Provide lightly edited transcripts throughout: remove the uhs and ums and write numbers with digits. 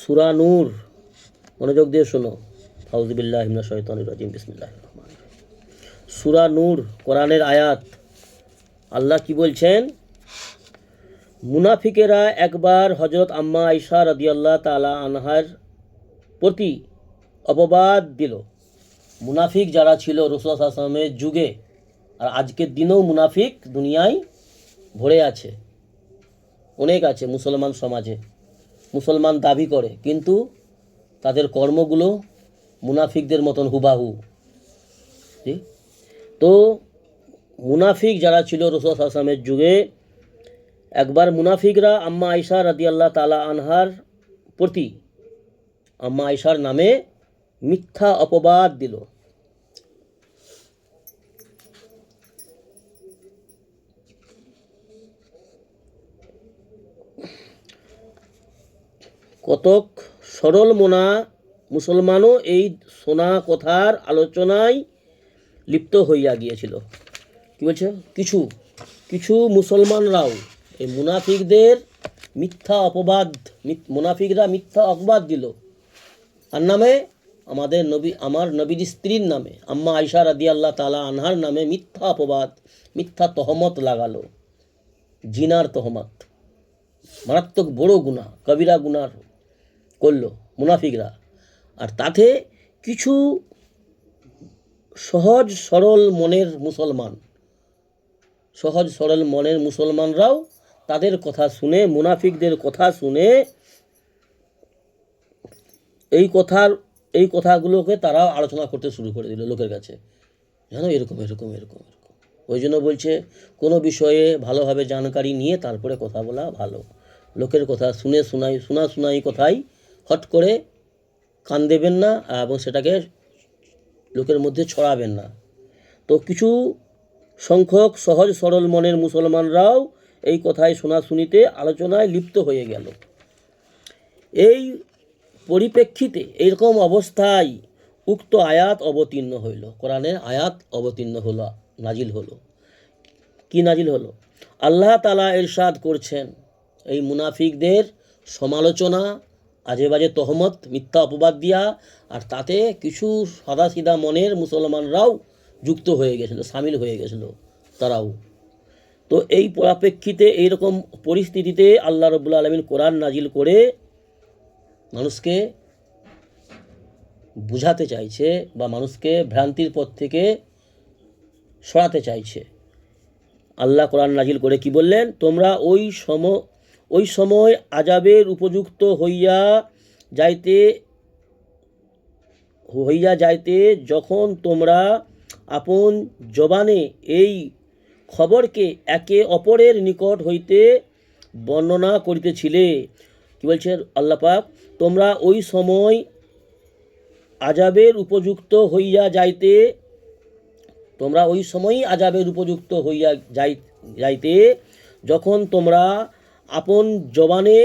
সূরা নূর, মনোযোগ দিয়ে শোনো। আউযুবিল্লাহি মিনাশ শাইতানির রাজিম, বিসমিল্লাহির রহমানির রহিম। সূরা নূর কোরআনের আয়াত। আল্লাহ কি বলছেন? মুনাফিকেরা একবার হযরত আম্মা আয়েশা রাদিয়াল্লাহু তাআলা আনহার প্রতি অপবাদ দিল। মুনাফিক যারা ছিল রাসূলুল্লাহ সাল্লাল্লাহু আলাইহি ওয়াসাল্লামের যুগে, আর আজকের দিনেও মুনাফিক দুনিয়ায় ভরে আছে, অনেক আছে মুসলমান সমাজে। মুসলমান দাবি করে কিন্তু তাদের কর্মগুলো মুনাফিকদের মতন হুবাহু। তো মুনাফিক যারা ছিল রাসূলুল্লাহ সাল্লাল্লাহু আলাইহি ওয়াসাল্লামের যুগে, একবার মুনাফিকরা আম্মা আয়েশা রাদিয়াল্লাহু তাআলা আনহার প্রতি, আম্মা আয়েশার নামে মিথ্যা অপবাদ দিল। কতক সরল মনা মুসলমানও এই শোনা কথার আলোচনায় লিপ্ত হইয়া গিয়েছিল। কি বলছে? কিছু কিছু মুসলমানরাও এই মুনাফিকদের মিথ্যা অপবাদ, মুনাফিকরা মিথ্যা অপবাদ দিল। আর নামে আমার নবীর স্ত্রীর নামে আম্মা আয়েশা রাদিয়াল্লাহু তাআলা আনহার নামে মিথ্যা অপবাদ, মিথ্যা তহমত লাগালো। জিনার তহমত, মারাত্মক বড় গুনাহ, কবিরা গুনাহ করলো মুনাফিকরা। আর তাতে কিছু সহজ সরল মনের মুসলমানরাও তাদের কথা শুনে, মুনাফিকদের কথা শুনে এই কথাগুলোকে তারা আলোচনা করতে শুরু করে দিল লোকের কাছে। জানো, এরকম এরকম এরকম এরকম। ওই জন্য বলছে কোনো বিষয়ে ভালোভাবে জানকারি নিয়ে তারপরে কথা বলা ভালো। লোকের কথা শোনাই কথাই হট করে কান দেবেন না এবং সেটাকে লোকের মধ্যে ছড়াবেন না। তো কিছু সংখ্যক সহজ সরল মনের মুসলমানরাও এই কথায় শোনাশুনিতে আলোচনায় লিপ্ত হয়ে গেল। এই পরিপ্রেক্ষিতে এইরকম অবস্থায় উক্ত আয়াত অবতীর্ণ হইল। কোরআনের আয়াত অবতীর্ণ হলো, নাজিল হলো। কি নাজিল হলো? আল্লাহ তাআলা ইরশাদ করছেন, এই মুনাফিকদের সমালোচনা, আজে বাজে তহমত, মিথ্যা অপবাদ দিয়া, আর তাতে কিছু সাদাসিধা মনের মুসলমানরাও যুক্ত হয়ে গেছিল, সামিল হয়ে গেছিল তারাও। তো এই পরিপ্রেক্ষিতে এইরকম পরিস্থিতিতে আল্লাহ রাব্বুল আলামিন কোরআন নাজিল করে মানুষকে বুঝাতে চাইছে বা মানুষকে ভ্রান্তির পথ থেকে সরাতে চাইছে। আল্লাহ কোরআন নাজিল করে কি বললেন? তোমরা ওই সময় আযাবের উপযুক্ত হইয়া যাইতে যখন তোমরা আপন জবানে এই খবরকে একে অপরের নিকট হইতে বর্ণনা করিতেছিলে। কি বলছে আল্লাহ পাক? তোমরা ওই সময় আযাবের উপযুক্ত হইয়া যাইতে যখন তোমরা আপন জবানে,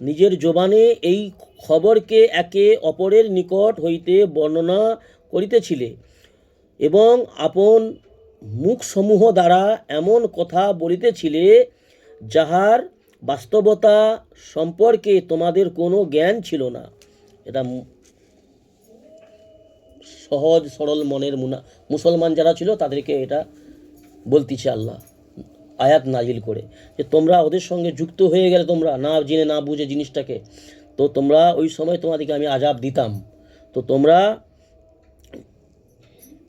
নিজের জবানে এই খবরকে একে অপরের নিকট হইতে বর্ণনা করিতেছিলে এবং আপন মুখসমূহ দ্বারা এমন কথা বলিতেছিলে যাহার বাস্তবতা সম্পর্কে তোমাদের কোনো জ্ঞান ছিল না। এটা সহজ সরল মনের মুসলমান যারা ছিল তাদেরকে এটা বলতেছে আল্লাহ আয়াত নাজিল করে, যে তোমরা ওদের সঙ্গে যুক্ত হয়ে গেলে, তোমরা না জেনে না বুঝে জিনিসটাকে, তো তোমরা ওই সময় তোমাদেরকে আমি আযাব দিতাম। তো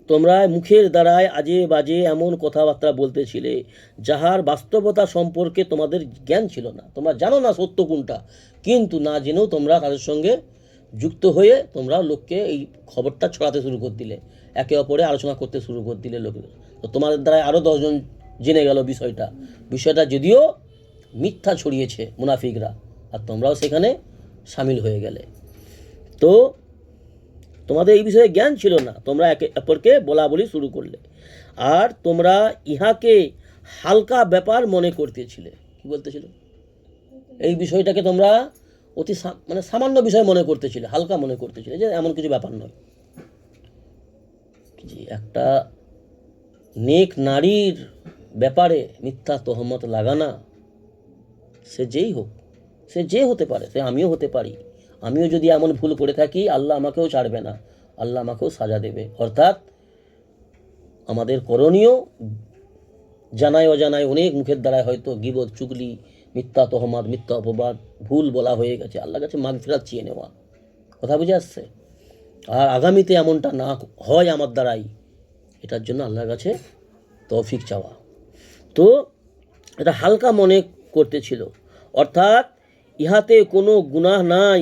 তোমরা মুখের দ্বারায় আজে বাজে এমন কথাবার্তা বলতেছিলে যাহার বাস্তবতা সম্পর্কে তোমাদের জ্ঞান ছিল না। তোমরা জানো না সত্য কোনটা, কিন্তু না জেনেও তোমরা তাদের সঙ্গে যুক্ত হয়ে তোমরা লোককে এই খবরটা ছড়াতে শুরু করে দিলে, একে অপরে আলোচনা করতে শুরু করে দিলে লোকের। তো তোমাদের দ্বারা আরও 10 জন জেনে গেল বিষয়টা যদিও মিথ্যা ছড়িয়েছে মুনাফিকরা, আর তোমরাও সেখানে সামিল হয়ে গেলে। তো তোমাদের এই বিষয়ে জ্ঞান ছিল না, তোমরা একে অপরকে বলা বলি শুরু করলে, আর তোমরা ইহাকে হালকা ব্যাপার মনে করতেছিলে। কি বলতেছিল? এই বিষয়টাকে তোমরা অতি সামান্য বিষয় মনে করতেছিলে, হালকা মনে করতেছিলে, যে এমন কিছু ব্যাপার নয়। যে একটা নেক নারীর ব্যাপারে মিথ্যা তহমত লাগানা, সে যে হতে পারে, সে আমিও হতে পারি, আমিও যদি এমন ভুল করে থাকি আল্লাহ আমাকেও ছাড়বে না, আল্লাহ আমাকেও সাজা দেবে। অর্থাৎ আমাদের করণীয় জানায় অজানায় অনেক মুখের দ্বারায় হয়তো গীবত, চুগলি, মিথ্যা তহমাদ, মিথ্যা অপবাদ, ভুল বলা হয়ে গেছে, আল্লাহর কাছে মাগফিরাত চেয়ে নেওয়া। কথা বুঝে আসছে? আর আগামীতে এমনটা না হয় আমার দ্বারাই, এটার জন্য আল্লাহর কাছে তৌফিক চাওয়া। তো এটা হালকা মনে করতেছিল, অর্থাৎ ইহাতে কোনো গুনাহ নাই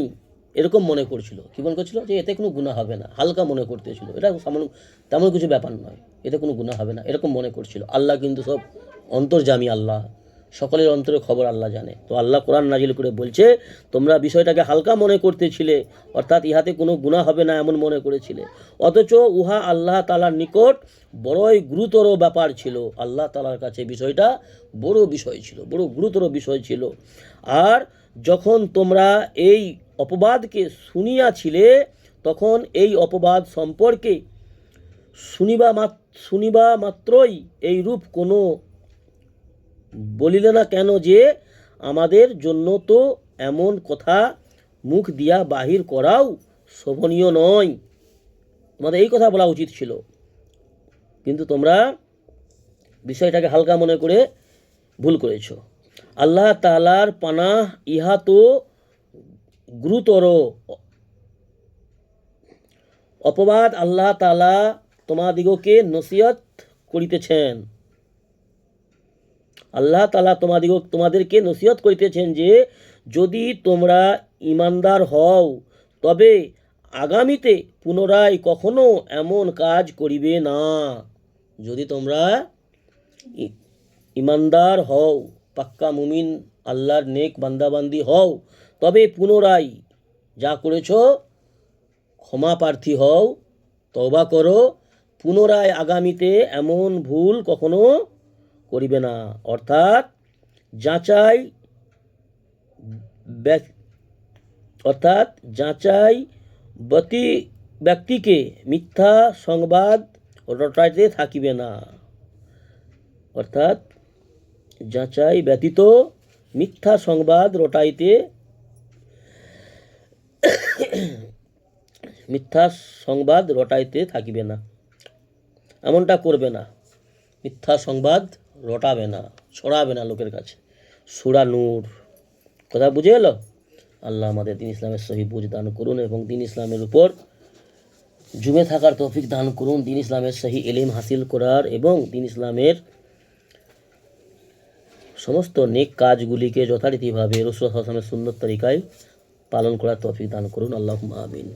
এরকম মনে করছিল। কি মনে করছিল? যে এতে কোনো গুনাহ হবে না, হালকা মনে করতেছিল, এটা তেমন কিছু ব্যাপার নয়, এতে কোনো গুনাহ হবে না এরকম মনে করছিল। আল্লাহ কিন্তু সব অন্তর্যামী, আল্লাহ সকলের অন্তরে খবর আল্লাহ জানে। তো আল্লাহ কোরআন নাজিল করে বলছে, তোমরা বিষয়টাকে হালকা মনে করতেছিলে, অর্থাৎ ইহাতে কোনো গুনাহ হবে না এমন মনে করেছিলে, অথচ উহা আল্লাহ তাআলার নিকট বড়ই গুরুতর ব্যাপার ছিল। আল্লাহ তাআলার কাছে বিষয়টা বড় বিষয় ছিল, বড় গুরুতর বিষয় ছিল। আর যখন তোমরা এই অপবাদকে শুনিয়াছিলে, তখন এই অপবাদ সম্পর্কে শুনিবা মাত্রই এইরূপ কোনো বলিলে না কেন যে আমাদের জন্য তো এমন কথা মুখ দিয়া বাহির করাও শোভনীয় নয়। তোমাদের এই কথা বলা উচিত ছিল, কিন্তু তোমরা বিষয়টাকে হালকা মনে করে ভুল করেছ। আল্লাহ তাআলার পানাহ, ইহা তো গুরুতর অপবাদ। আল্লাহ তাআলা তোমাদিগকে নসিহত করিতেছেন, আল্লাহ তাআলা তোমাদেরকে নসিহত করিতেছেন যে যদি তোমরা ঈমানদার হও তবে আগামীতে পুনরায় কখনো এমন কাজ করিবে না। যদি তোমরা ঈমানদার হও, পাক্কা মুমিন, আল্লাহর নেক বান্দাবান্দি হও, তবে পুনরায় যা করেছো ক্ষমা প্রার্থী হও, তওবা করো, পুনরায় আগামীতে এমন ভুল কখনো করিবে না। অর্থাৎ যাচাই ব্যক্তিকে মিথ্যা সংবাদ রটাইতে থাকিবে না। অর্থাৎ যাচাই ব্যতীত মিথ্যা সংবাদ রটাইতে থাকিবে না, এমনটা করবে না। মিথ্যা সংবাদ রটাবে না, ছড়াবে না লোকের কাছে। সূরা নূর। কথা বুঝে এলো? আল্লাহ আমাদের দ্বীন ইসলামের সহি বুঝ দান করুন এবং দ্বীন ইসলামের উপর জুমে থাকার তৌফিক দান করুন, দ্বীন ইসলামের সহি ইলম হাসিল করার এবং দ্বীন ইসলামের সমস্ত নেক কাজগুলিকে যথারীতিভাবে রাসূল সাল্লাল্লাহু আলাইহি ওয়াসাল্লামের সুন্নত তরিকায় পালন করার তৌফিক দান করুন। আল্লাহুম্মা আমিন।